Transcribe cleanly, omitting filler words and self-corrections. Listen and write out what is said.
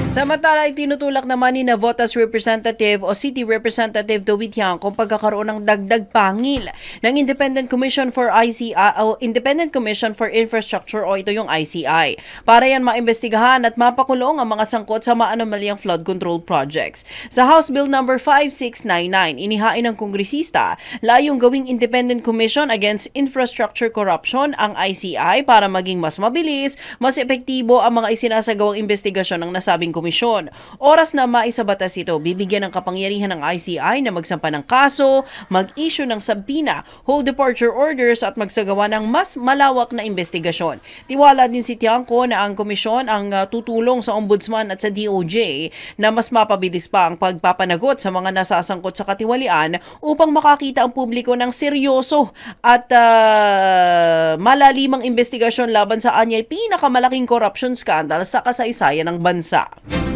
Samantala, itinutulak naman ni na Votas Representative o City Representative Dawit Yang kung pagkakaroon ng dagdag pangil ng Independent Commission for ICI o Independent Commission for Infrastructure o ito yung ICI para yan maimbestigahan at mapakulong ang mga sangkot sa maanomalyang flood control projects. Sa House Bill number 5699, inihain ng kongresista layong gawing Independent Commission Against Infrastructure Corruption ang ICI para maging mas mabilis, mas epektibo ang mga isinasagawang investigasyon ng nasabing komisyon. Oras na maisabatas ito, bibigyan ng kapangyarihan ng ICI na magsampa ng kaso, mag-issue ng sabina, hold departure orders at magsagawa ng mas malawak na investigasyon. Tiwala din si Tiangco na ang komisyon ang tutulong sa Ombudsman at sa DOJ na mas mapabilis pa ang pagpapanagot sa mga nasasangkot sa katiwalian upang makakita ang publiko ng seryoso at malalimang investigasyon laban sa anyay pinakamalaking corruption scandal sa kasaysayan ng bansa.